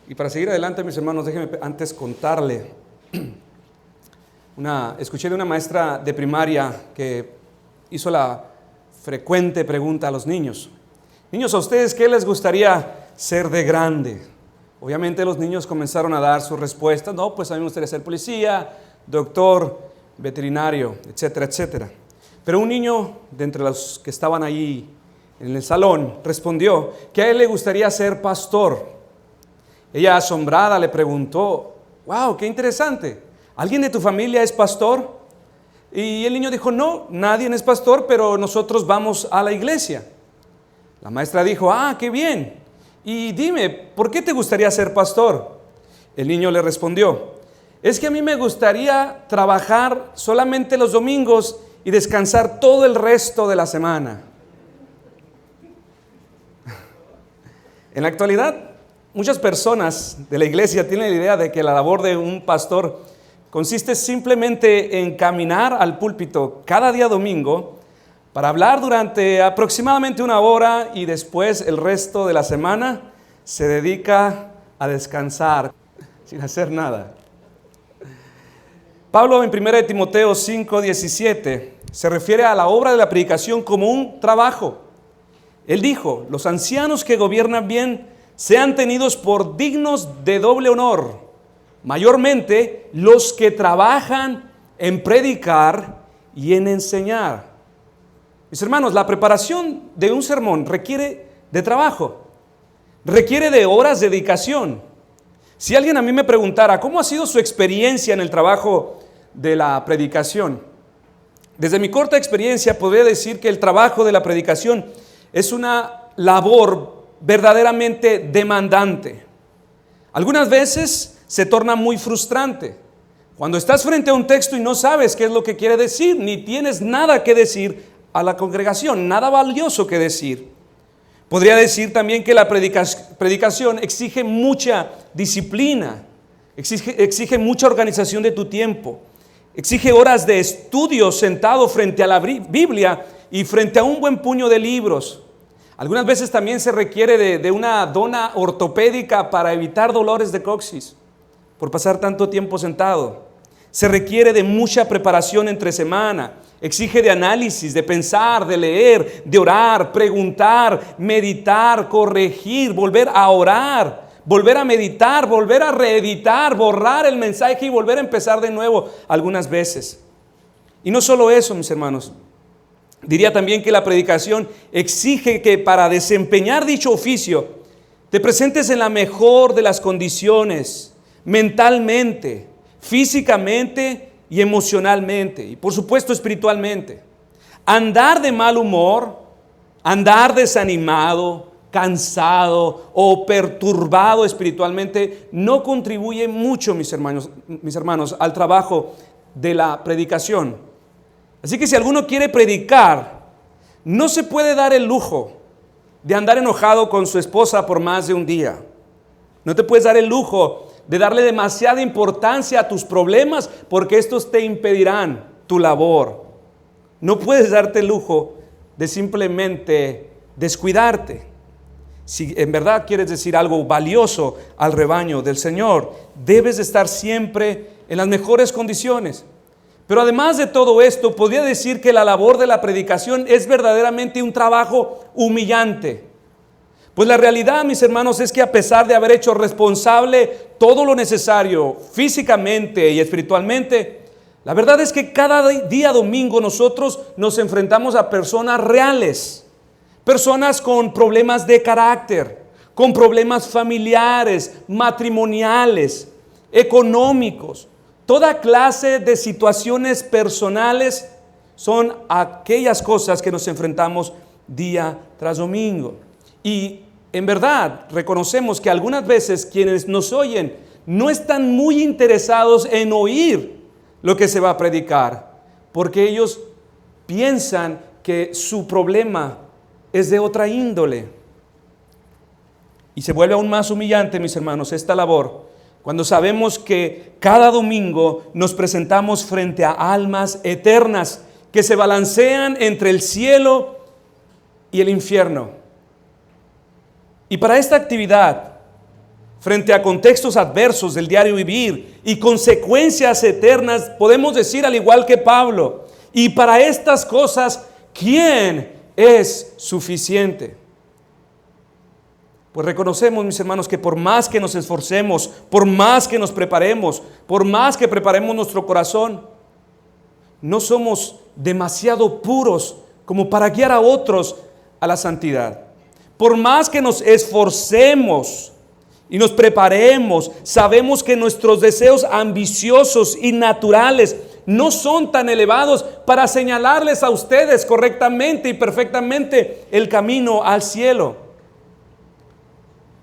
Y para seguir adelante, mis hermanos, déjenme antes contarle. Escuché de una maestra de primaria que hizo la frecuente pregunta a los niños. Niños, ¿a ustedes qué les gustaría ser de grande? Obviamente los niños comenzaron a dar sus respuestas. No, pues a mí me gustaría ser policía, doctor, veterinario, etcétera, etcétera. Pero un niño de entre los que estaban allí en el salón respondió que a él le gustaría ser pastor. Ella, asombrada, le preguntó: wow, qué interesante, ¿alguien de tu familia es pastor? Y el niño dijo: no, nadie es pastor, pero nosotros vamos a la iglesia. La maestra dijo: ah, qué bien, y dime, ¿por qué te gustaría ser pastor? El niño le respondió: es que a mí me gustaría trabajar solamente los domingos y descansar todo el resto de la semana. En la actualidad, muchas personas de la iglesia tienen la idea de que la labor de un pastor consiste simplemente en caminar al púlpito cada día domingo para hablar durante aproximadamente 1 hora y después el resto de la semana se dedica a descansar sin hacer nada. Pablo en 1 Timoteo 5:17 se refiere a la obra de la predicación como un trabajo. Él dijo: los ancianos que gobiernan bien sean tenidos por dignos de doble honor, mayormente los que trabajan en predicar y en enseñar. Mis hermanos, la preparación de un sermón requiere de trabajo, requiere de horas de dedicación. Si alguien a mí me preguntara cómo ha sido su experiencia en el trabajo de la predicación, desde mi corta experiencia podría decir que el trabajo de la predicación es una labor verdaderamente demandante. Algunas veces se torna muy frustrante. Cuando estás frente a un texto y no sabes qué es lo que quiere decir, ni tienes nada que decir a la congregación, nada valioso que decir. Podría decir también que la predicación exige mucha disciplina, exige mucha organización de tu tiempo, exige horas de estudio sentado frente a la Biblia y frente a un buen puño de libros. Algunas veces también se requiere de una dona ortopédica para evitar dolores de coxis por pasar tanto tiempo sentado. Se requiere de mucha preparación entre semana, exige de análisis, de pensar, de leer, de orar, preguntar, meditar, corregir, volver a orar, volver a meditar, volver a reeditar, borrar el mensaje y volver a empezar de nuevo algunas veces. Y no solo eso, mis hermanos. Diría también que la predicación exige que para desempeñar dicho oficio te presentes en la mejor de las condiciones, mentalmente, físicamente y emocionalmente, y por supuesto espiritualmente. Andar de mal humor, andar desanimado, cansado o perturbado espiritualmente no contribuye mucho, mis hermanos, al trabajo de la predicación. Así que si alguno quiere predicar, no se puede dar el lujo de andar enojado con su esposa por más de un día. No te puedes dar el lujo de darle demasiada importancia a tus problemas porque estos te impedirán tu labor. No puedes darte el lujo de simplemente descuidarte. Si en verdad quieres decir algo valioso al rebaño del Señor, debes de estar siempre en las mejores condiciones. Pero además de todo esto, podría decir que la labor de la predicación es verdaderamente un trabajo humillante. Pues la realidad, mis hermanos, es que a pesar de haber hecho responsable todo lo necesario físicamente y espiritualmente, la verdad es que cada día domingo nosotros nos enfrentamos a personas reales, personas con problemas de carácter, con problemas familiares, matrimoniales, económicos. Toda clase de situaciones personales son aquellas cosas que nos enfrentamos día tras domingo. Y en verdad reconocemos que algunas veces quienes nos oyen no están muy interesados en oír lo que se va a predicar, porque ellos piensan que su problema es de otra índole. Y se vuelve aún más humillante, mis hermanos, esta labor, cuando sabemos que cada domingo nos presentamos frente a almas eternas que se balancean entre el cielo y el infierno. Y para esta actividad frente a contextos adversos del diario vivir y consecuencias eternas, podemos decir al igual que Pablo, y para estas cosas, ¿quién es suficiente? Pues reconocemos, mis hermanos, que por más que nos esforcemos, por más que nos preparemos, por más que preparemos nuestro corazón, no somos demasiado puros como para guiar a otros a la santidad. Por más que nos esforcemos y nos preparemos, sabemos que nuestros deseos ambiciosos y naturales no son tan elevados para señalarles a ustedes correctamente y perfectamente el camino al cielo.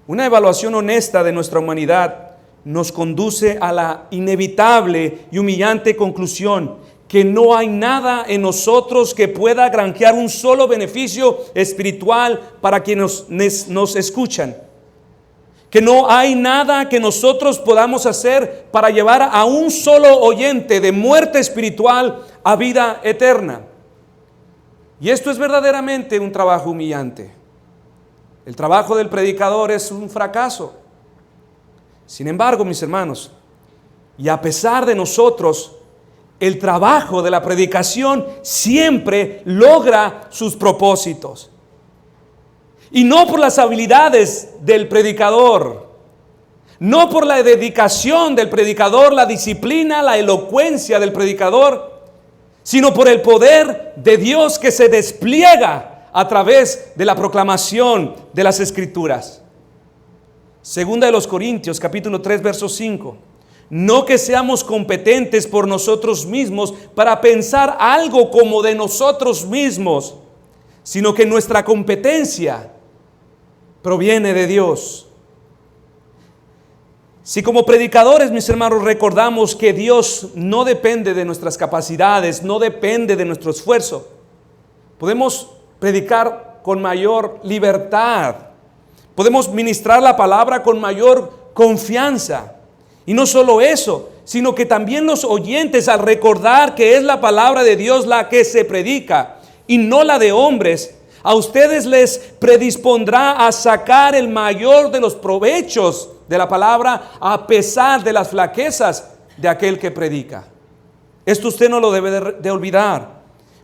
Una evaluación honesta de nuestra humanidad nos conduce a la inevitable y humillante conclusión que no hay nada en nosotros que pueda granjear un solo beneficio espiritual para quienes nos escuchan. Que no hay nada que nosotros podamos hacer para llevar a un solo oyente de muerte espiritual a vida eterna. Y esto es verdaderamente un trabajo humillante. El trabajo del predicador es un fracaso. Sin embargo, mis hermanos, y a pesar de nosotros, el trabajo de la predicación siempre logra sus propósitos. Y no por las habilidades del predicador, no por la dedicación del predicador, la disciplina, la elocuencia del predicador, sino por el poder de Dios que se despliega a través de la proclamación de las Escrituras. Segunda de los Corintios, capítulo 3, verso 5. No que seamos competentes por nosotros mismos para pensar algo como de nosotros mismos, sino que nuestra competencia proviene de Dios. Si como predicadores, mis hermanos, recordamos que Dios no depende de nuestras capacidades, no depende de nuestro esfuerzo, podemos predicar con mayor libertad, podemos ministrar la palabra con mayor confianza. Y no solo eso, sino que también los oyentes, al recordar que es la palabra de Dios la que se predica y no la de hombres, a ustedes les predispondrá a sacar el mayor de los provechos de la palabra a pesar de las flaquezas de aquel que predica. Esto usted no lo debe de olvidar.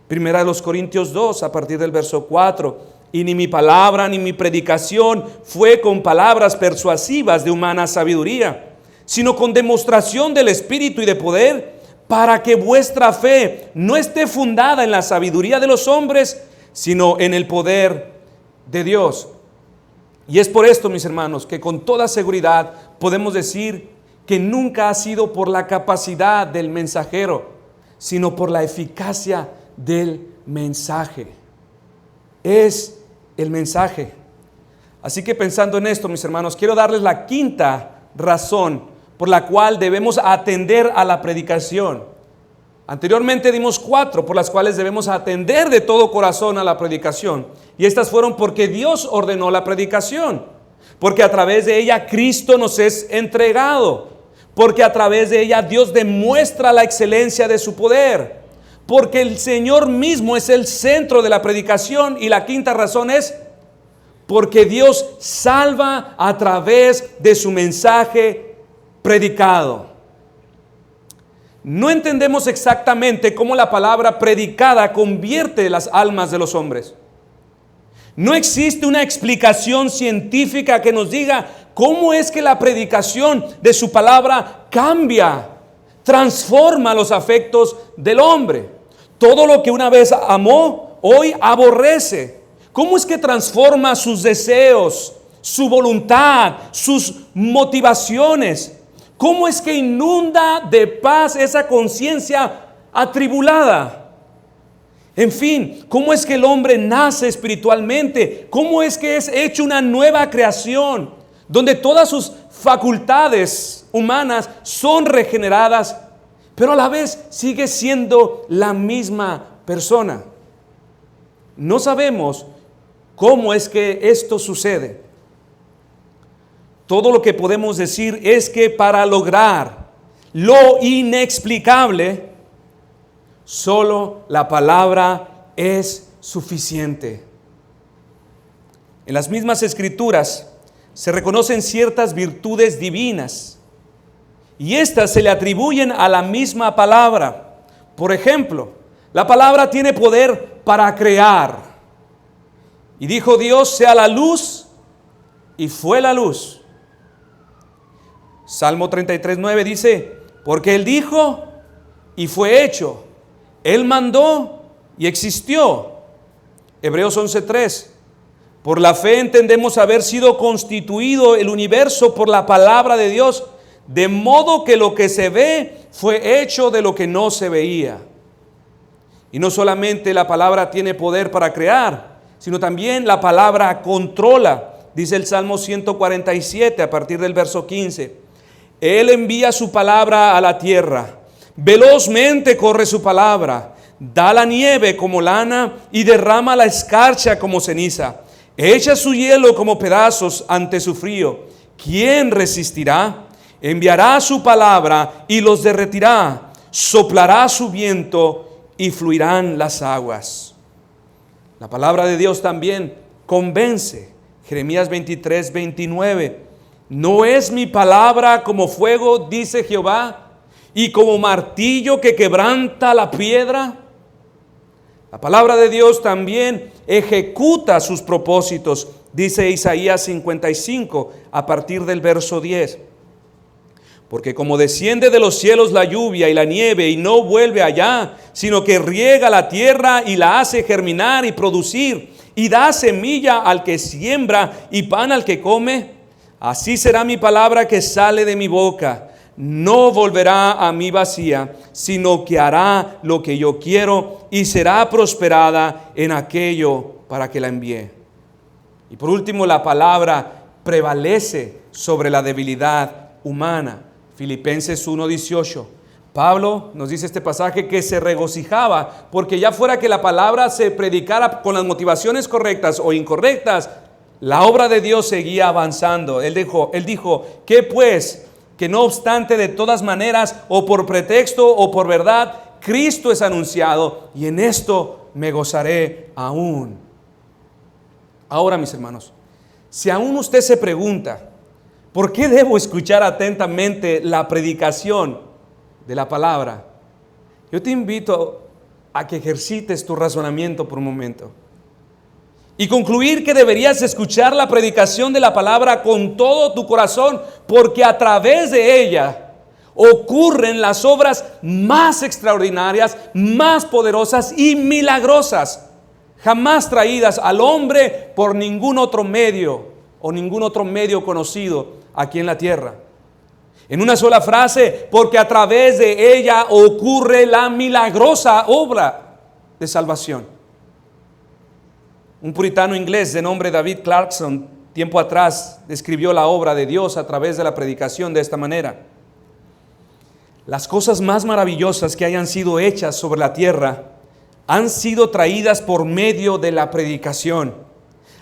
Primera de los Corintios 2, a partir del verso 4. Y ni mi palabra ni mi predicación fue con palabras persuasivas de humana sabiduría, sino con demostración del Espíritu y de poder, para que vuestra fe no esté fundada en la sabiduría de los hombres, sino en el poder de Dios. Y es por esto, mis hermanos, que con toda seguridad podemos decir que nunca ha sido por la capacidad del mensajero, sino por la eficacia del mensaje. Es el mensaje. Así que pensando en esto, mis hermanos, quiero darles la quinta razón por la cual debemos atender a la predicación. Anteriormente dimos 4 por las cuales debemos atender de todo corazón a la predicación. Y estas fueron porque Dios ordenó la predicación, porque a través de ella Cristo nos es entregado, porque a través de ella Dios demuestra la excelencia de su poder, porque el Señor mismo es el centro de la predicación. Y la quinta razón es porque Dios salva a través de su mensaje predicado. No entendemos exactamente cómo la palabra predicada convierte las almas de los hombres. No existe una explicación científica que nos diga cómo es que la predicación de su palabra cambia, transforma los afectos del hombre. Todo lo que una vez amó, hoy aborrece. ¿Cómo es que transforma sus deseos, su voluntad, sus motivaciones? ¿Cómo es que inunda de paz esa conciencia atribulada? En fin, ¿cómo es que el hombre nace espiritualmente? ¿Cómo es que es hecho una nueva creación, donde todas sus facultades humanas son regeneradas, pero a la vez sigue siendo la misma persona? No sabemos cómo es que esto sucede. Todo lo que podemos decir es que para lograr lo inexplicable, solo la palabra es suficiente. En las mismas Escrituras, se reconocen ciertas virtudes divinas y estas se le atribuyen a la misma palabra. Por ejemplo, la palabra tiene poder para crear. Y dijo Dios, sea la luz, y fue la luz. Salmo 33:9 dice, porque Él dijo y fue hecho. Él mandó y existió. Hebreos 11:3. Por la fe entendemos haber sido constituido el universo por la palabra de Dios, de modo que lo que se ve fue hecho de lo que no se veía. Y no solamente la palabra tiene poder para crear, sino también la palabra controla. Dice el Salmo 147 a partir del verso 15. Él envía su palabra a la tierra, velozmente corre su palabra, da la nieve como lana y derrama la escarcha como ceniza. Echa su hielo como pedazos ante su frío. ¿Quién resistirá? Enviará su palabra y los derretirá. Soplará su viento y fluirán las aguas. La palabra de Dios también convence. Jeremías 23:29. ¿No es mi palabra como fuego, dice Jehová, y como martillo que quebranta la piedra? La palabra de Dios también ejecuta sus propósitos, dice Isaías 55 a partir del verso 10. Porque como desciende de los cielos la lluvia y la nieve y no vuelve allá, sino que riega la tierra y la hace germinar y producir, y da semilla al que siembra y pan al que come, así será mi palabra que sale de mi boca. No volverá a mí vacía, sino que hará lo que yo quiero y será prosperada en aquello para que la envíe. Y por último, la palabra prevalece sobre la debilidad humana. Filipenses 1:18. Pablo nos dice este pasaje que se regocijaba porque ya fuera que la palabra se predicara con las motivaciones correctas o incorrectas, la obra de Dios seguía avanzando. Él dijo, ¿qué pues? Que no obstante de todas maneras, o por pretexto o por verdad, Cristo es anunciado y en esto me gozaré aún. Ahora, mis hermanos, si aún usted se pregunta, ¿por qué debo escuchar atentamente la predicación de la palabra? Yo te invito a que ejercites tu razonamiento por un momento y concluir que deberías escuchar la predicación de la palabra con todo tu corazón, porque a través de ella ocurren las obras más extraordinarias, más poderosas y milagrosas, jamás traídas al hombre por ningún otro medio o ningún otro medio conocido aquí en la tierra. En una sola frase, porque a través de ella ocurre la milagrosa obra de salvación. Un puritano inglés de nombre David Clarkson, tiempo atrás, describió la obra de Dios a través de la predicación de esta manera: las cosas más maravillosas que hayan sido hechas sobre la tierra han sido traídas por medio de la predicación.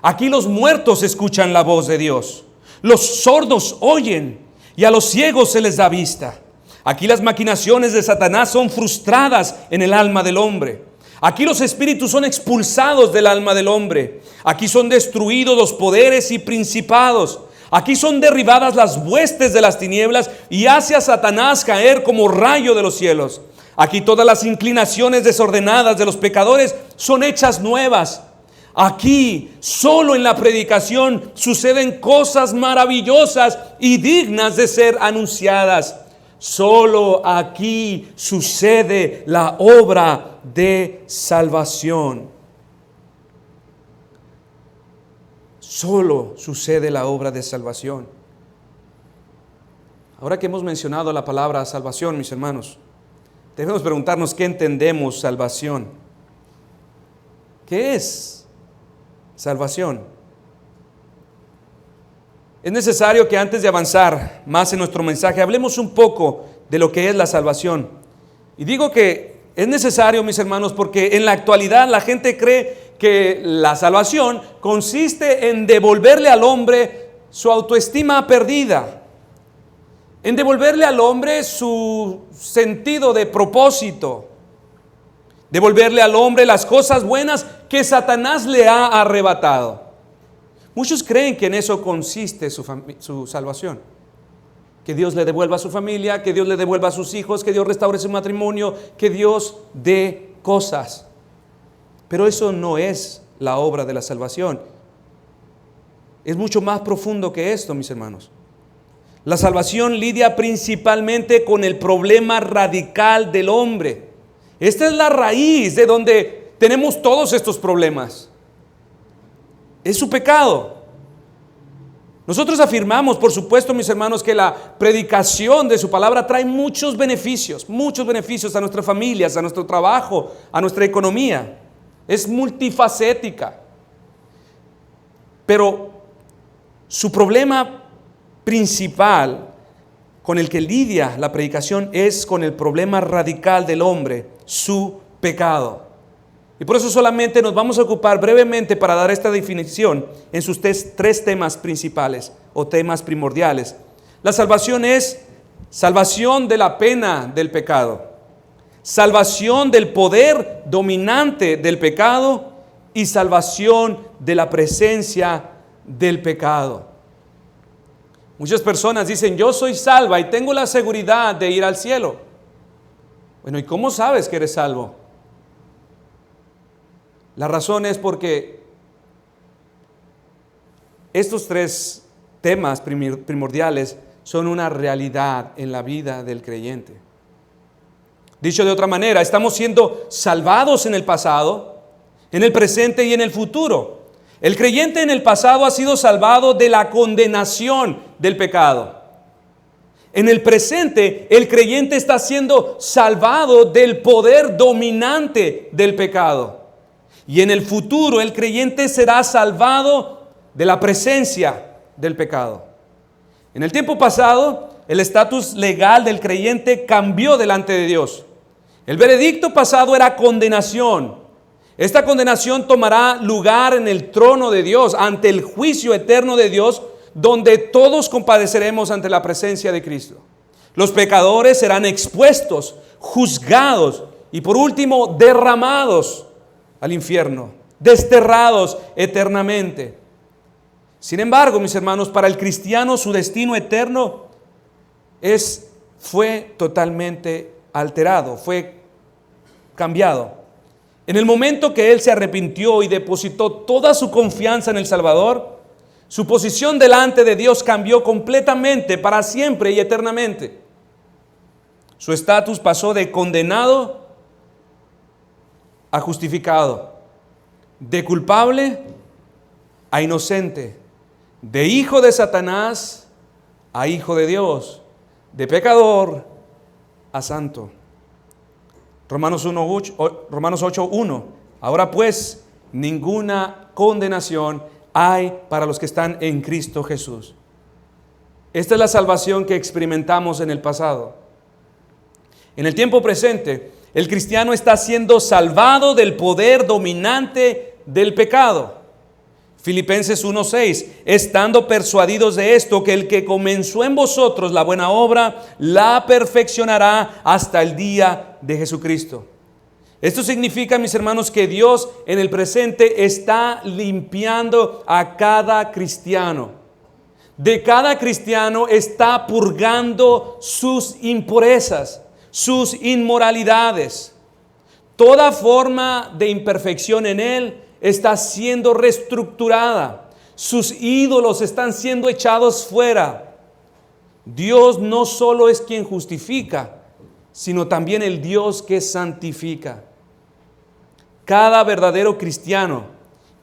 Aquí los muertos escuchan la voz de Dios, los sordos oyen y a los ciegos se les da vista. Aquí las maquinaciones de Satanás son frustradas en el alma del hombre. Aquí los espíritus son expulsados del alma del hombre. Aquí son destruidos los poderes y principados. Aquí son derribadas las huestes de las tinieblas y hace a Satanás caer como rayo de los cielos. Aquí todas las inclinaciones desordenadas de los pecadores son hechas nuevas. Aquí, solo en la predicación, suceden cosas maravillosas y dignas de ser anunciadas. Solo aquí sucede la obra de salvación. Solo sucede la obra de salvación. Ahora que hemos mencionado la palabra salvación, mis hermanos, debemos preguntarnos qué entendemos salvación. ¿Qué es salvación? Es necesario que antes de avanzar más en nuestro mensaje, hablemos un poco de lo que es la salvación. Y digo que es necesario, mis hermanos, porque en la actualidad la gente cree que la salvación consiste en devolverle al hombre su autoestima perdida, en devolverle al hombre su sentido de propósito, devolverle al hombre las cosas buenas que Satanás le ha arrebatado. Muchos creen que en eso consiste su salvación. Que Dios le devuelva a su familia, que Dios le devuelva a sus hijos, que Dios restaure su matrimonio, que Dios dé cosas. Pero eso no es la obra de la salvación. Es mucho más profundo que esto, mis hermanos. La salvación lidia principalmente con el problema radical del hombre. Esta es la raíz de donde tenemos todos estos problemas. Es su pecado. Nosotros afirmamos, por supuesto, mis hermanos, que la predicación de su palabra trae muchos beneficios a nuestras familias, a nuestro trabajo, a nuestra economía. Es multifacética. Pero su problema principal con el que lidia la predicación es con el problema radical del hombre, su pecado. Y por eso solamente nos vamos a ocupar brevemente para dar esta definición en sus tres temas principales o temas primordiales. La salvación es salvación de la pena del pecado, salvación del poder dominante del pecado y salvación de la presencia del pecado. Muchas personas dicen, yo soy salva y tengo la seguridad de ir al cielo. Bueno, ¿y cómo sabes que eres salvo? La razón es porque estos tres temas primordiales son una realidad en la vida del creyente. Dicho de otra manera, estamos siendo salvados en el pasado, en el presente y en el futuro. El creyente en el pasado ha sido salvado de la condenación del pecado. En el presente, el creyente está siendo salvado del poder dominante del pecado. Y en el futuro, el creyente será salvado de la presencia del pecado. En el tiempo pasado, el estatus legal del creyente cambió delante de Dios. El veredicto pasado era condenación. Esta condenación tomará lugar en el trono de Dios, ante el juicio eterno de Dios, donde todos compadeceremos ante la presencia de Cristo. Los pecadores serán expuestos, juzgados y por último derramados al infierno, desterrados eternamente. Sin embargo, mis hermanos, para el cristiano su destino eterno fue totalmente alterado, fue cambiado. En el momento que él se arrepintió y depositó toda su confianza en el Salvador, su posición delante de Dios cambió completamente, para siempre y eternamente. Su estatus pasó de condenado a justificado, de culpable a inocente, de hijo de Satanás a hijo de Dios, de pecador a santo. Romanos 8:1. Ahora pues, ninguna condenación hay para los que están en Cristo Jesús. Esta es la salvación que experimentamos en el pasado. En el tiempo presente, el cristiano está siendo salvado del poder dominante del pecado. Filipenses 1:6, estando persuadidos de esto, que el que comenzó en vosotros la buena obra, la perfeccionará hasta el día de Jesucristo. Esto significa, mis hermanos, que Dios en el presente está limpiando a cada cristiano. De cada cristiano está purgando sus impurezas, sus inmoralidades. Toda forma de imperfección en él está siendo reestructurada. Sus ídolos están siendo echados fuera. Dios no solo es quien justifica, sino también el Dios que santifica. Cada verdadero cristiano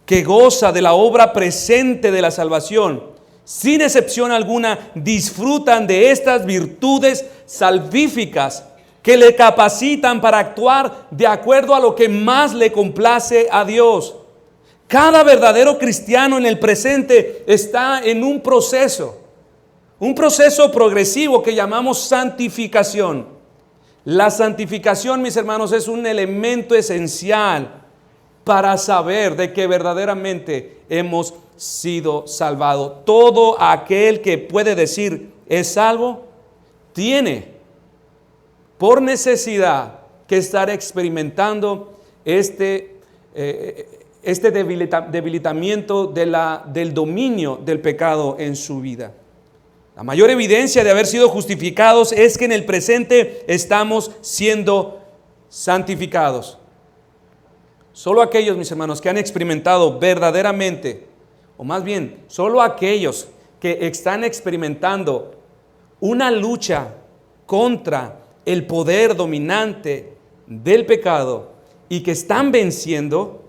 que goza de la obra presente de la salvación, sin excepción alguna, disfrutan de estas virtudes salvíficas que le capacitan para actuar de acuerdo a lo que más le complace a Dios. Cada verdadero cristiano en el presente está en un proceso progresivo que llamamos santificación. La santificación, mis hermanos, es un elemento esencial para saber de que verdaderamente hemos sido salvados. Todo aquel que puede decir es salvo, tiene por necesidad que estar experimentando este este debilitamiento del dominio del pecado en su vida. La mayor evidencia de haber sido justificados es que en el presente estamos siendo santificados. Solo aquellos, mis hermanos, que han experimentado verdaderamente, o más bien, solo aquellos que están experimentando una lucha contra el poder dominante del pecado y que están venciendo,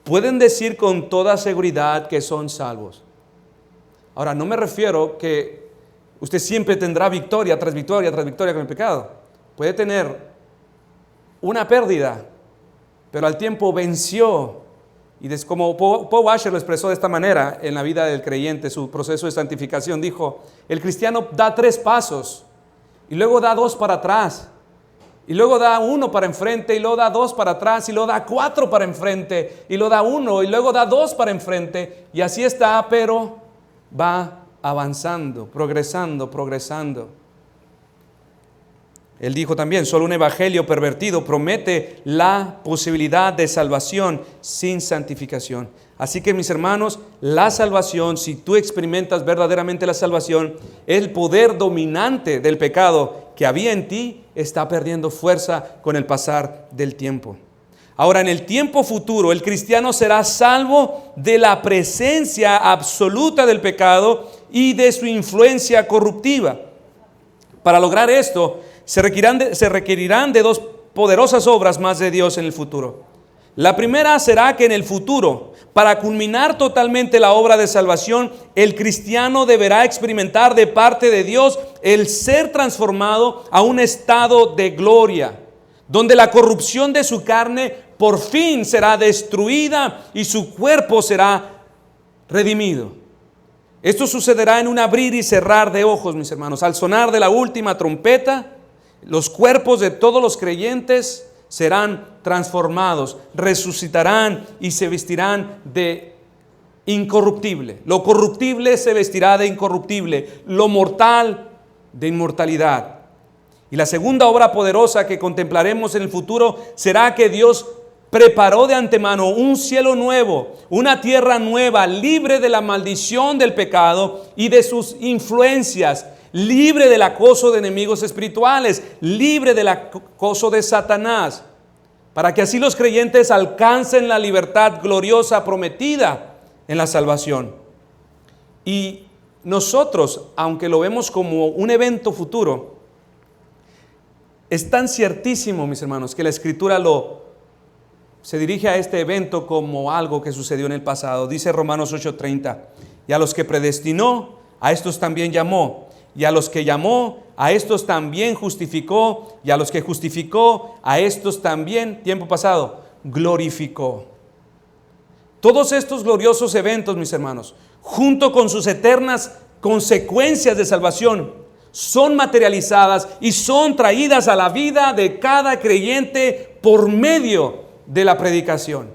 pueden decir con toda seguridad que son salvos. Ahora, no me refiero que usted siempre tendrá victoria tras victoria tras victoria con el pecado. Puede tener una pérdida, pero al tiempo venció. Y como Paul Washer lo expresó de esta manera en la vida del creyente, su proceso de santificación, dijo: el cristiano da 3 pasos y luego da 2 para atrás, y luego da 1 para enfrente, y luego da 2 para atrás, y luego da 4 para enfrente, y luego da 1, y luego da 2 para enfrente, y así está, pero va avanzando, progresando. Él dijo también: solo un evangelio pervertido promete la posibilidad de salvación sin santificación. Así que, mis hermanos, la salvación, si tú experimentas verdaderamente la salvación, el poder dominante del pecado que había en ti está perdiendo fuerza con el pasar del tiempo. Ahora, en el tiempo futuro, el cristiano será salvo de la presencia absoluta del pecado y de su influencia corruptiva. Para lograr esto, se requerirán de 2 poderosas obras más de Dios en el futuro. La primera será que en el futuro, para culminar totalmente la obra de salvación, el cristiano deberá experimentar de parte de Dios el ser transformado a un estado de gloria, donde la corrupción de su carne por fin será destruida y su cuerpo será redimido. Esto sucederá en un abrir y cerrar de ojos, mis hermanos. Al sonar de la última trompeta, los cuerpos de todos los creyentes serán transformados, resucitarán y se vestirán de incorruptible. Lo corruptible se vestirá de incorruptible, lo mortal de inmortalidad. Y la segunda obra poderosa que contemplaremos en el futuro será que Dios preparó de antemano un cielo nuevo, una tierra nueva, libre de la maldición del pecado y de sus influencias, libre del acoso de enemigos espirituales, libre del acoso de Satanás, para que así los creyentes alcancen la libertad gloriosa prometida en la salvación. Y nosotros, aunque lo vemos como un evento futuro, es tan ciertísimo, mis hermanos, que la Escritura se dirige a este evento como algo que sucedió en el pasado. Dice Romanos 8:30, y a los que predestinó, a estos también llamó, y a los que llamó, a estos también justificó, y a los que justificó, a estos también, tiempo pasado, glorificó. Todos estos gloriosos eventos, mis hermanos, junto con sus eternas consecuencias de salvación, son materializadas y son traídas a la vida de cada creyente por medio de la predicación.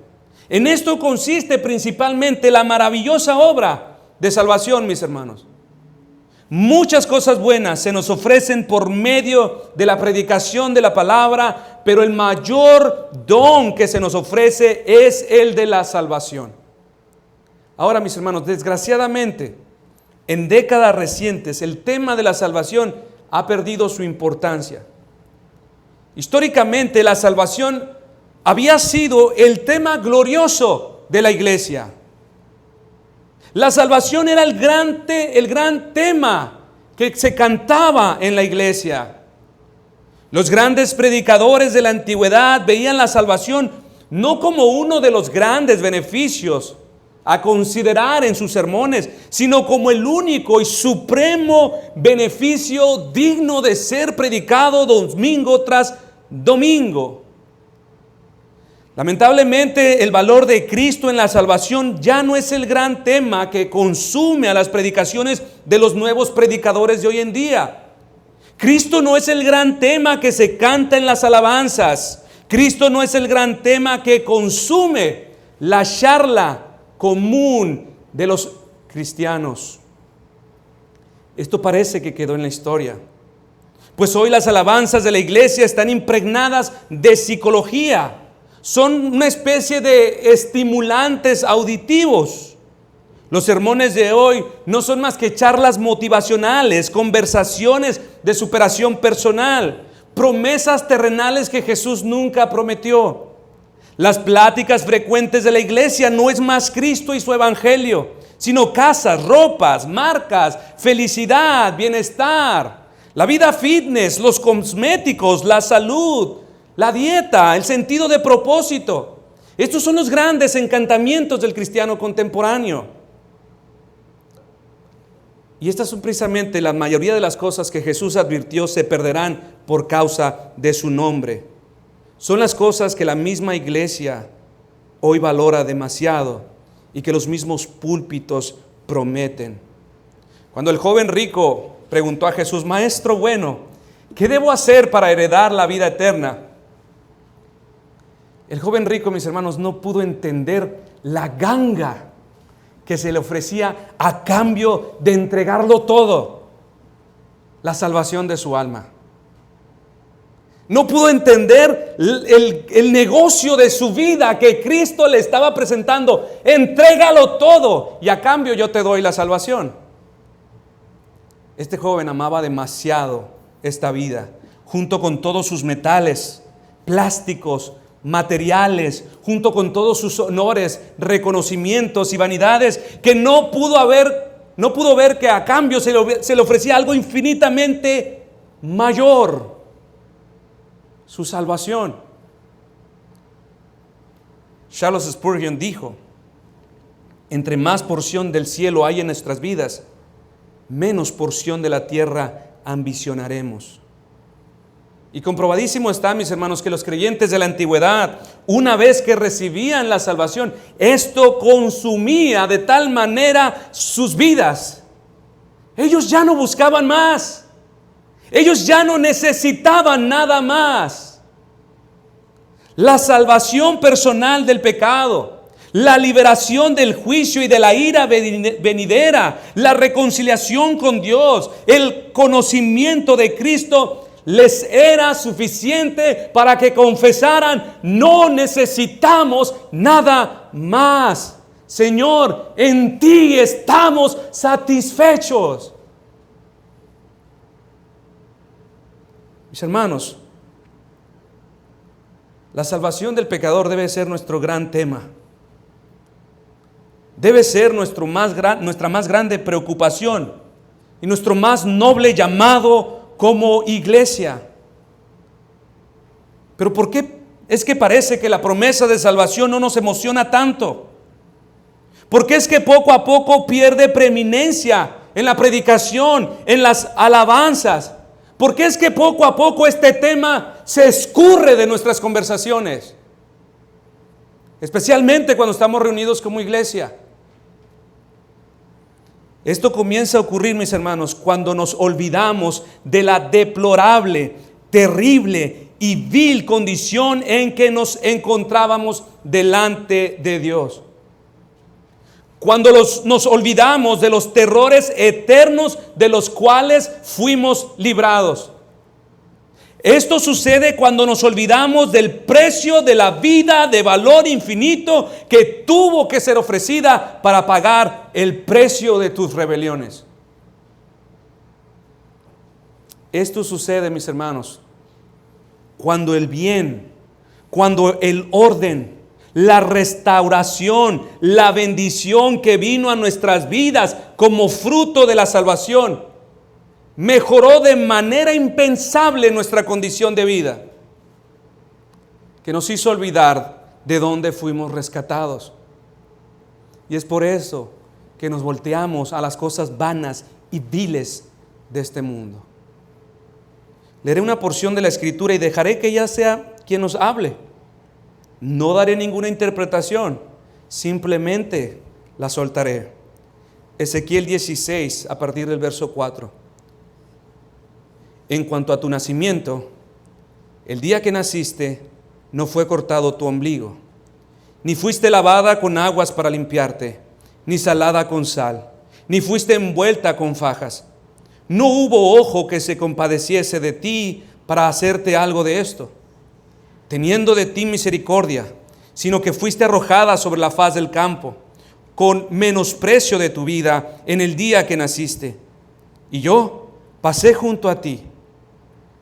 En esto consiste principalmente la maravillosa obra de salvación, mis hermanos. Muchas cosas buenas se nos ofrecen por medio de la predicación de la palabra, pero el mayor don que se nos ofrece es el de la salvación. Ahora, mis hermanos, desgraciadamente, en décadas recientes, el tema de la salvación ha perdido su importancia. Históricamente, la salvación había sido el tema glorioso de la iglesia. La salvación era el gran tema que se cantaba en la iglesia. Los grandes predicadores de la antigüedad veían la salvación no como uno de los grandes beneficios a considerar en sus sermones, sino como el único y supremo beneficio digno de ser predicado domingo tras domingo. Lamentablemente, el valor de Cristo en la salvación ya no es el gran tema que consume a las predicaciones de los nuevos predicadores de hoy en día. Cristo no es el gran tema que se canta en las alabanzas. Cristo no es el gran tema que consume la charla común de los cristianos. Esto parece que quedó en la historia, pues hoy las alabanzas de la iglesia están impregnadas de psicología. son una especie de estimulantes auditivos. Los sermones de hoy no son más que charlas motivacionales, conversaciones de superación personal, promesas terrenales que Jesús nunca prometió. Las pláticas frecuentes de la iglesia no es más Cristo y su evangelio, sino casas, ropas, marcas, felicidad, bienestar, la vida fitness, los cosméticos, la salud, la dieta, el sentido de propósito. Estos son los grandes encantamientos del cristiano contemporáneo. Y estas son precisamente la mayoría de las cosas que Jesús advirtió se perderán por causa de su nombre. Son las cosas que la misma iglesia hoy valora demasiado y que los mismos púlpitos prometen. Cuando el joven rico preguntó a Jesús: Maestro bueno, ¿qué debo hacer para heredar la vida eterna? El joven rico, mis hermanos, no pudo entender la ganga que se le ofrecía a cambio de entregarlo todo, la salvación de su alma. No pudo entender el negocio de su vida que Cristo le estaba presentando. Entrégalo todo y a cambio yo te doy la salvación. Este joven amaba demasiado esta vida, junto con todos sus metales, plásticos, materiales, junto con todos sus honores, reconocimientos y vanidades, que no pudo ver que a cambio se le ofrecía algo infinitamente mayor: su salvación. Charles Spurgeon dijo: entre más porción del cielo hay en nuestras vidas, menos porción de la tierra ambicionaremos. Y comprobadísimo está, mis hermanos, que los creyentes de la antigüedad, una vez que recibían la salvación, esto consumía de tal manera sus vidas. Ellos ya no buscaban más. Ellos ya no necesitaban nada más. La salvación personal del pecado, la liberación del juicio y de la ira venidera, la reconciliación con Dios, el conocimiento de Cristo les era suficiente para que confesaran: no necesitamos nada más. Señor, en ti estamos satisfechos. Mis hermanos, la salvación del pecador debe ser nuestro gran tema. Debe ser nuestra más grande preocupación y nuestro más noble llamado como iglesia. Pero ¿por qué es que parece que la promesa de salvación no nos emociona tanto? ¿Por qué es que poco a poco pierde preeminencia en la predicación, en las alabanzas? ¿Por qué es que poco a poco este tema se escurre de nuestras conversaciones? Especialmente cuando estamos reunidos como iglesia. Esto comienza a ocurrir, mis hermanos, cuando nos olvidamos de la deplorable, terrible y vil condición en que nos encontrábamos delante de Dios. Cuando nos olvidamos de los terrores eternos de los cuales fuimos librados. Esto sucede cuando nos olvidamos del precio de la vida de valor infinito que tuvo que ser ofrecida para pagar el precio de tus rebeliones. Esto sucede, mis hermanos, cuando el bien, cuando el orden, la restauración, la bendición que vino a nuestras vidas como fruto de la salvación mejoró de manera impensable nuestra condición de vida, que nos hizo olvidar de dónde fuimos rescatados. Y es por eso que nos volteamos a las cosas vanas y viles de este mundo. Leeré una porción de la Escritura y dejaré que ella sea quien nos hable. No daré ninguna interpretación, simplemente la soltaré. Ezequiel 16, a partir del verso 4. En cuanto a tu nacimiento, el día que naciste, no fue cortado tu ombligo, ni fuiste lavada con aguas para limpiarte, ni salada con sal, ni fuiste envuelta con fajas. No hubo ojo que se compadeciese de ti para hacerte algo de esto. teniendo de ti misericordia, sino que fuiste arrojada sobre la faz del campo, con menosprecio de tu vida en el día que naciste. Y yo pasé junto a ti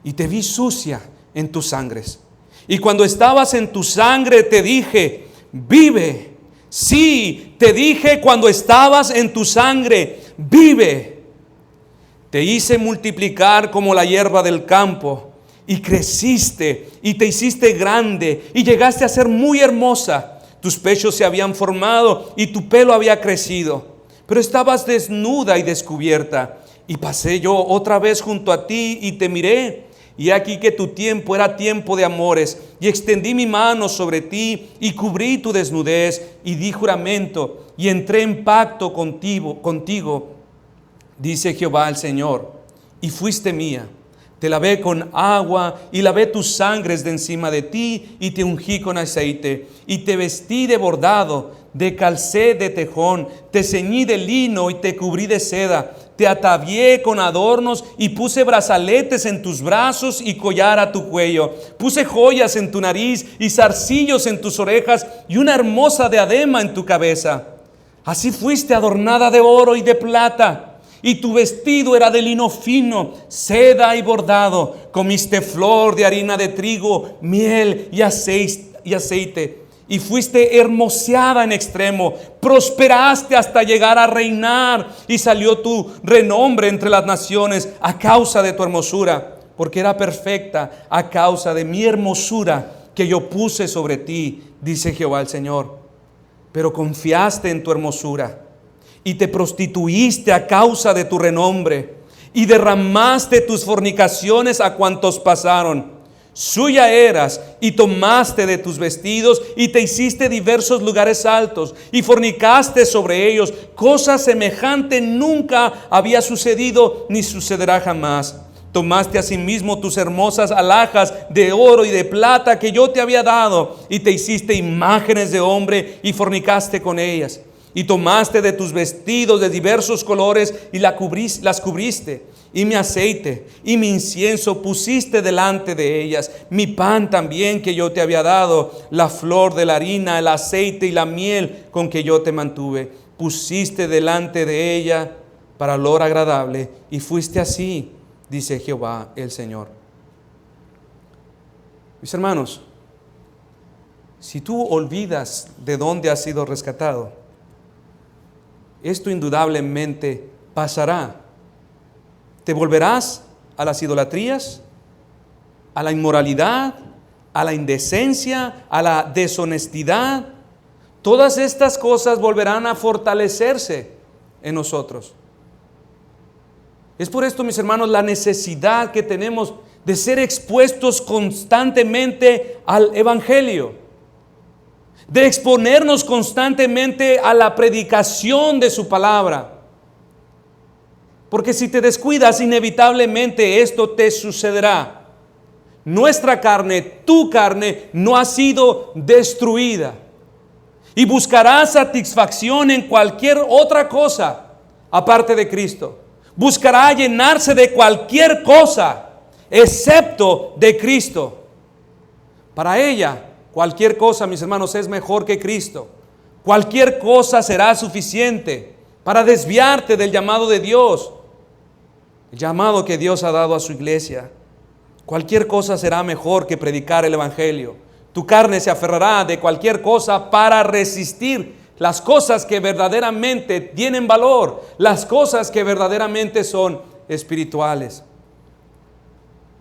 y te vi sucia en tus sangres. Y cuando estabas en tu sangre te dije, vive. Sí, te dije cuando estabas en tu sangre, vive. Te hice multiplicar como la hierba del campo, y creciste y te hiciste grande y llegaste a ser muy hermosa. Tus pechos se habían formado y tu pelo había crecido, pero estabas desnuda y descubierta. Y pasé yo otra vez junto a ti y te miré, y aquí que tu tiempo era tiempo de amores, y extendí mi mano sobre ti y cubrí tu desnudez y di juramento y entré en pacto contigo, dice Jehová el Señor, y fuiste mía. Te lavé con agua y lavé tus sangres de encima de ti y te ungí con aceite y te vestí de bordado, de calcé de tejón, te ceñí de lino y te cubrí de seda, te atavié con adornos y puse brazaletes en tus brazos y collar a tu cuello, puse joyas en tu nariz y zarcillos en tus orejas y una hermosa diadema en tu cabeza. Así fuiste adornada de oro y de plata. Y tu vestido era de lino fino, seda y bordado. Comiste flor de harina de trigo, miel y aceite. Y fuiste hermoseada en extremo. Prosperaste hasta llegar a reinar. Y salió tu renombre entre las naciones a causa de tu hermosura. Porque era perfecta a causa de mi hermosura que yo puse sobre ti, dice Jehová el Señor. Pero confiaste en tu hermosura y te prostituiste a causa de tu renombre, y derramaste tus fornicaciones a cuantos pasaron. Suya eras, y tomaste de tus vestidos, y te hiciste diversos lugares altos, y fornicaste sobre ellos. Cosa semejante nunca había sucedido, ni sucederá jamás. Tomaste asimismo tus hermosas alhajas de oro y de plata que yo te había dado, y te hiciste imágenes de hombre, y fornicaste con ellas. Y tomaste de tus vestidos de diversos colores y las cubriste. Y mi aceite y mi incienso pusiste delante de ellas. Mi pan también que yo te había dado, la flor de la harina, el aceite y la miel con que yo te mantuve. Pusiste delante de ella para olor agradable. Y fuiste así, dice Jehová el Señor. Mis hermanos, si tú olvidas de dónde has sido rescatado, esto indudablemente pasará. Te volverás a las idolatrías, a la inmoralidad, a la indecencia, a la deshonestidad. Todas estas cosas volverán a fortalecerse en nosotros. Es por esto, mis hermanos, la necesidad que tenemos de ser expuestos constantemente al Evangelio, de exponernos constantemente a la predicación de su palabra. Porque si te descuidas, inevitablemente esto te sucederá. Nuestra carne, tu carne, no ha sido destruida. Y buscará satisfacción en cualquier otra cosa aparte de Cristo. Buscará llenarse de cualquier cosa excepto de Cristo. Para ella, cualquier cosa, mis hermanos, es mejor que Cristo. Cualquier cosa será suficiente para desviarte del llamado de Dios, el llamado que Dios ha dado a su iglesia. Cualquier cosa será mejor que predicar el Evangelio. Tu carne se aferrará de cualquier cosa para resistir las cosas que verdaderamente tienen valor, las cosas que verdaderamente son espirituales.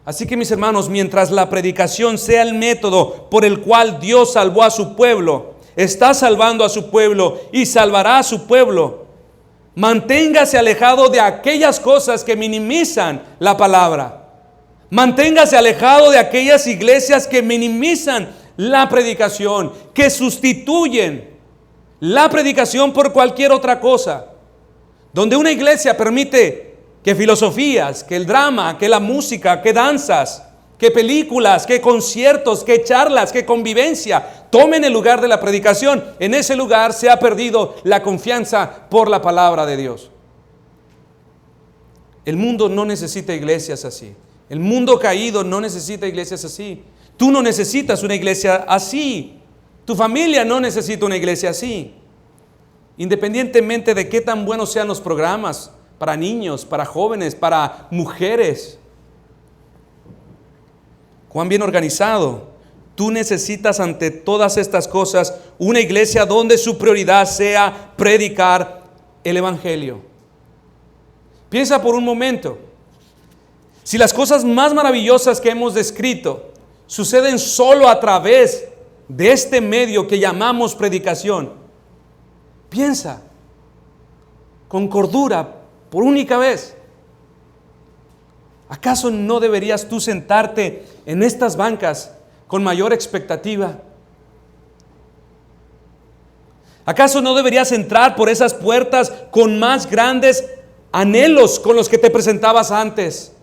Así que, mis hermanos, mientras la predicación sea el método por el cual Dios salvó a su pueblo, está salvando a su pueblo y salvará a su pueblo, manténgase alejado de aquellas cosas que minimizan la palabra. Manténgase alejado de aquellas iglesias que minimizan la predicación, que sustituyen la predicación por cualquier otra cosa. Donde una iglesia permite que filosofías, que el drama, que la música, que danzas, que películas, que conciertos, que charlas, que convivencia tomen el lugar de la predicación, en ese lugar se ha perdido la confianza por la palabra de Dios. El mundo no necesita iglesias así. El mundo caído no necesita iglesias así. Tú no necesitas una iglesia así. Tu familia no necesita una iglesia así. Independientemente de qué tan buenos sean los programas para niños, para jóvenes, para mujeres, cuán bien organizado. Tú necesitas ante todas estas cosas una iglesia donde su prioridad sea predicar el Evangelio. Piensa por un momento. Si las cosas más maravillosas que hemos descrito suceden solo a través de este medio que llamamos predicación, piensa con cordura por única vez. ¿Acaso no deberías tú sentarte en estas bancas con mayor expectativa? ¿Acaso no deberías entrar por esas puertas con más grandes anhelos con los que te presentabas antes?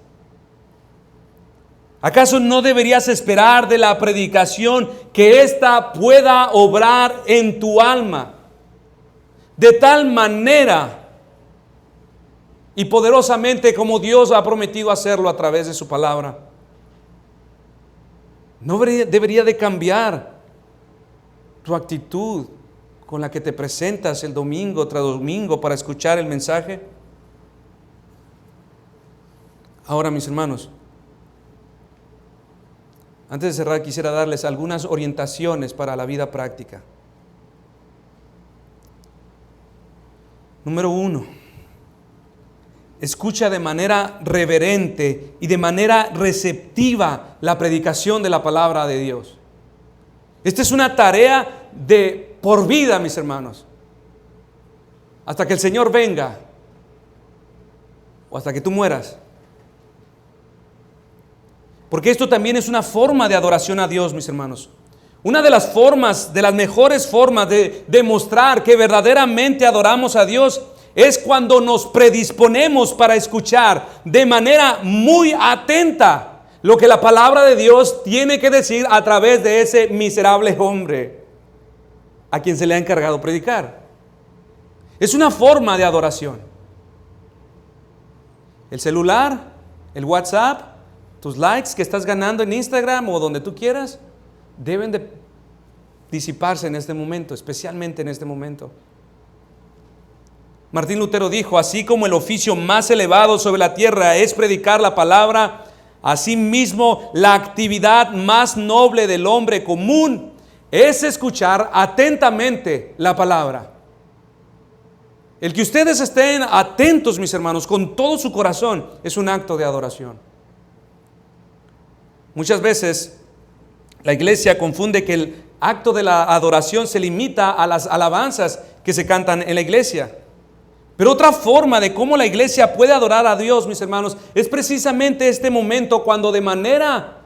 ¿Acaso no deberías esperar de la predicación que ésta pueda obrar en tu alma de tal manera y poderosamente como Dios ha prometido hacerlo a través de su palabra? ¿No debería de cambiar tu actitud con la que te presentas el domingo tras domingo para escuchar el mensaje? Ahora, mis hermanos, antes de cerrar quisiera darles algunas orientaciones para la vida práctica. Número 1, escucha de manera reverente y de manera receptiva la predicación de la palabra de Dios. Esta es una tarea de por vida, mis hermanos, hasta que el Señor venga o hasta que tú mueras. Porque esto también es una forma de adoración a Dios, mis hermanos. Una de las formas, de las mejores formas de demostrar que verdaderamente adoramos a Dios es cuando nos predisponemos para escuchar de manera muy atenta lo que la palabra de Dios tiene que decir a través de ese miserable hombre a quien se le ha encargado predicar. Es una forma de adoración. El celular, el WhatsApp, tus likes que estás ganando en Instagram o donde tú quieras, deben de disiparse en este momento, especialmente en este momento. Martín Lutero dijo: así como el oficio más elevado sobre la tierra es predicar la palabra, asimismo la actividad más noble del hombre común es escuchar atentamente la palabra. El que ustedes estén atentos, mis hermanos, con todo su corazón, es un acto de adoración. Muchas veces la iglesia confunde que el acto de la adoración se limita a las alabanzas que se cantan en la iglesia. Pero otra forma de cómo la iglesia puede adorar a Dios, mis hermanos, es precisamente este momento cuando de manera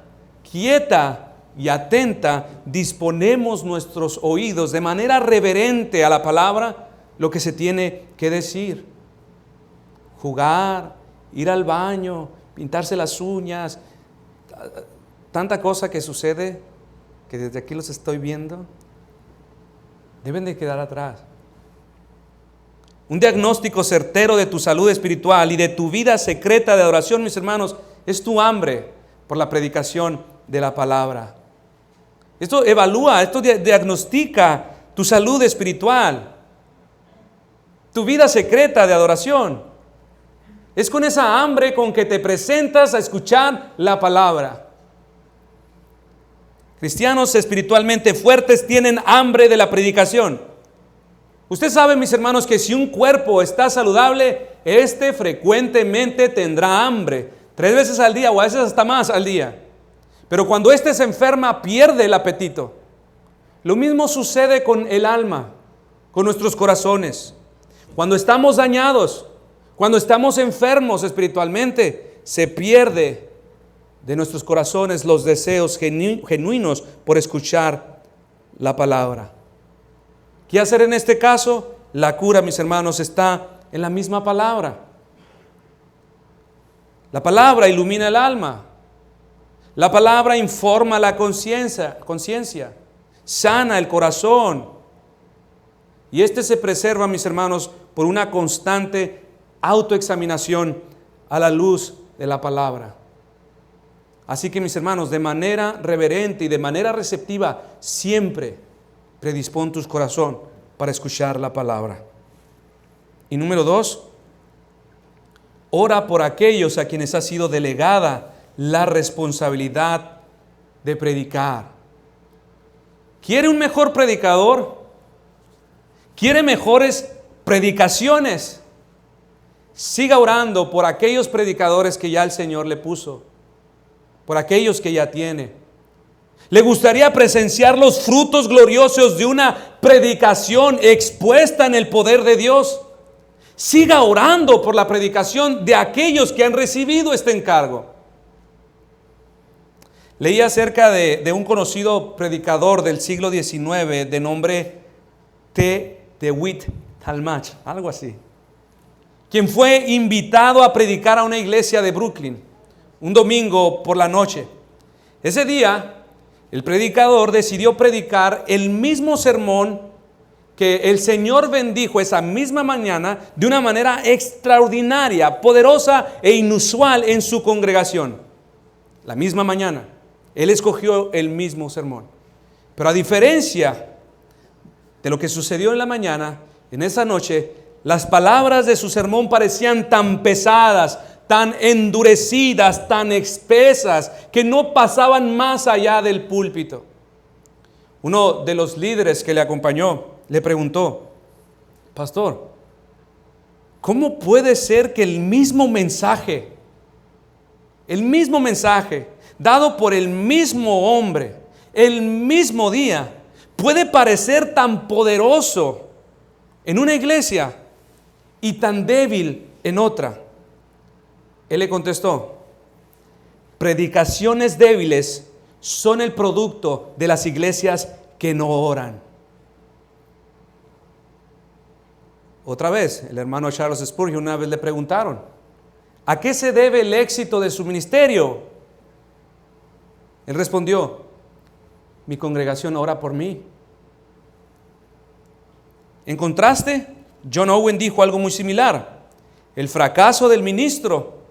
quieta y atenta disponemos nuestros oídos de manera reverente a la palabra, lo que se tiene que decir. Jugar, ir al baño, pintarse las uñas, tanta cosa que sucede que desde aquí los estoy viendo, deben de quedar atrás. Un diagnóstico certero de tu salud espiritual y de tu vida secreta de adoración, mis hermanos, es tu hambre por la predicación de la palabra. Esto evalúa, esto diagnostica tu salud espiritual, tu vida secreta de adoración. Es con esa hambre con que te presentas a escuchar la palabra. Cristianos espiritualmente fuertes tienen hambre de la predicación. Usted sabe, mis hermanos, que si un cuerpo está saludable, este frecuentemente tendrá hambre, 3 veces al día o a veces hasta más al día. Pero cuando este se enferma, pierde el apetito. Lo mismo sucede con el alma, con nuestros corazones. Cuando estamos dañados, cuando estamos enfermos espiritualmente, se pierde de nuestros corazones los deseos genuinos por escuchar la palabra. ¿Qué hacer en este caso? La cura, mis hermanos, está en la misma palabra. La palabra ilumina el alma. La palabra informa la conciencia, sana el corazón. Y este se preserva, mis hermanos, por una constante autoexaminación a la luz de la palabra. Así que mis hermanos, de manera reverente y de manera receptiva, siempre predispón tu corazón para escuchar la palabra. Y número 2, ora por aquellos a quienes ha sido delegada la responsabilidad de predicar. ¿Quiere un mejor predicador? ¿Quiere mejores predicaciones? Siga orando por aquellos predicadores que ya el Señor le puso, por aquellos que ya tiene. ¿Le gustaría presenciar los frutos gloriosos de una predicación expuesta en el poder de Dios? Siga orando por la predicación de aquellos que han recibido este encargo. Leí acerca de un conocido predicador del siglo XIX de nombre T. DeWitt Talmage, algo así, quien fue invitado a predicar a una iglesia de Brooklyn un domingo por la noche. Ese día, el predicador decidió predicar el mismo sermón que el Señor bendijo esa misma mañana de una manera extraordinaria, poderosa e inusual en su congregación. La misma mañana, él escogió el mismo sermón. Pero a diferencia de lo que sucedió en la mañana, en esa noche, las palabras de su sermón parecían tan pesadas, tan endurecidas, tan espesas, que no pasaban más allá del púlpito. Uno de los líderes que le acompañó le preguntó: pastor, ¿cómo puede ser que el mismo mensaje dado por el mismo hombre, el mismo día, puede parecer tan poderoso en una iglesia y tan débil en otra? Él le contestó: predicaciones débiles son el producto de las iglesias que no oran. Otra vez, el hermano Charles Spurgeon una vez le preguntaron: ¿a qué se debe el éxito de su ministerio? Él respondió: mi congregación ora por mí. En contraste, John Owen dijo algo muy similar: el fracaso del ministro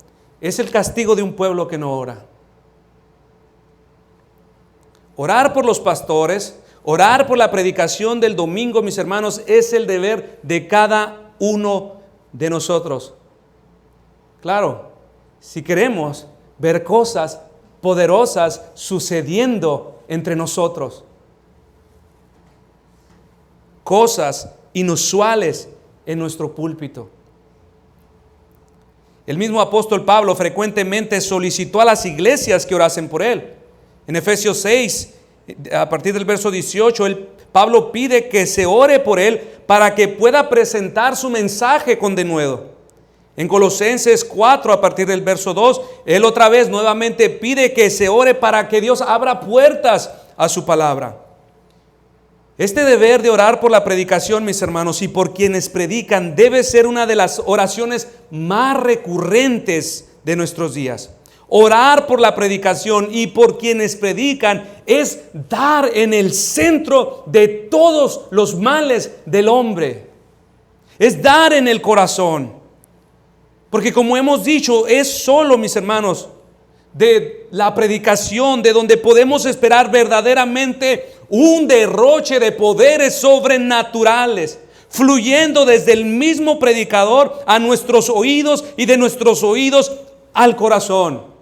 es el castigo de un pueblo que no ora. Orar por los pastores, orar por la predicación del domingo, mis hermanos, es el deber de cada uno de nosotros. Claro, si queremos ver cosas poderosas sucediendo entre nosotros, cosas inusuales en nuestro púlpito. El mismo apóstol Pablo frecuentemente solicitó a las iglesias que orasen por él. En Efesios 6, a partir del verso 18, Pablo pide que se ore por él para que pueda presentar su mensaje con denuedo. En Colosenses 4, a partir del verso 2, él otra vez nuevamente pide que se ore para que Dios abra puertas a su palabra. Este deber de orar por la predicación, mis hermanos, y por quienes predican, debe ser una de las oraciones más recurrentes de nuestros días. Orar por la predicación y por quienes predican es dar en el centro de todos los males del hombre. Es dar en el corazón. Porque como hemos dicho, es solo, mis hermanos, de la predicación de donde podemos esperar verdaderamente un derroche de poderes sobrenaturales, fluyendo desde el mismo predicador a nuestros oídos y de nuestros oídos al corazón.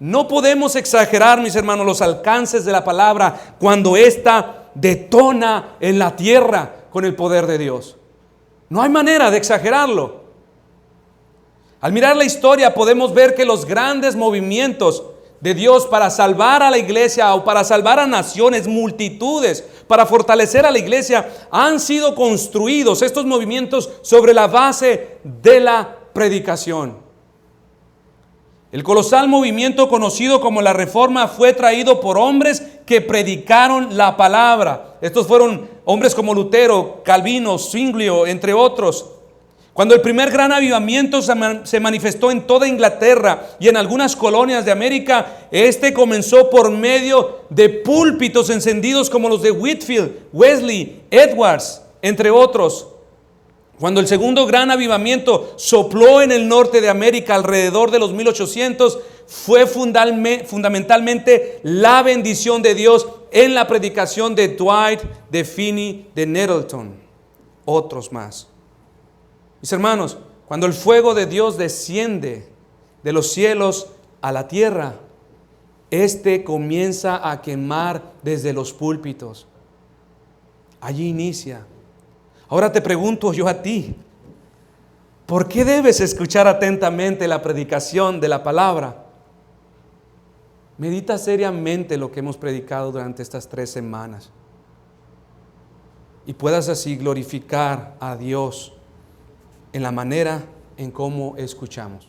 No podemos exagerar, mis hermanos, los alcances de la palabra cuando ésta detona en la tierra con el poder de Dios. No hay manera de exagerarlo. Al mirar la historia podemos ver que los grandes movimientos de Dios para salvar a la iglesia o para salvar a naciones, multitudes, para fortalecer a la iglesia, han sido construidos estos movimientos sobre la base de la predicación. El colosal movimiento conocido como la Reforma fue traído por hombres que predicaron la palabra. Estos fueron hombres como Lutero, Calvino, Zwinglio, entre otros. Cuando el primer gran avivamiento se manifestó en toda Inglaterra y en algunas colonias de América, este comenzó por medio de púlpitos encendidos como los de Whitefield, Wesley, Edwards, entre otros. Cuando el segundo gran avivamiento sopló en el norte de América alrededor de los 1800, fue fundamentalmente la bendición de Dios en la predicación de Dwight, de Finney, de Nettleton, otros más. Mis hermanos, cuando el fuego de Dios desciende de los cielos a la tierra, este comienza a quemar desde los púlpitos. Allí inicia. Ahora te pregunto yo a ti, ¿por qué debes escuchar atentamente la predicación de la palabra? Medita seriamente lo que hemos predicado durante estas 3 semanas y puedas así glorificar a Dios en la manera en cómo escuchamos.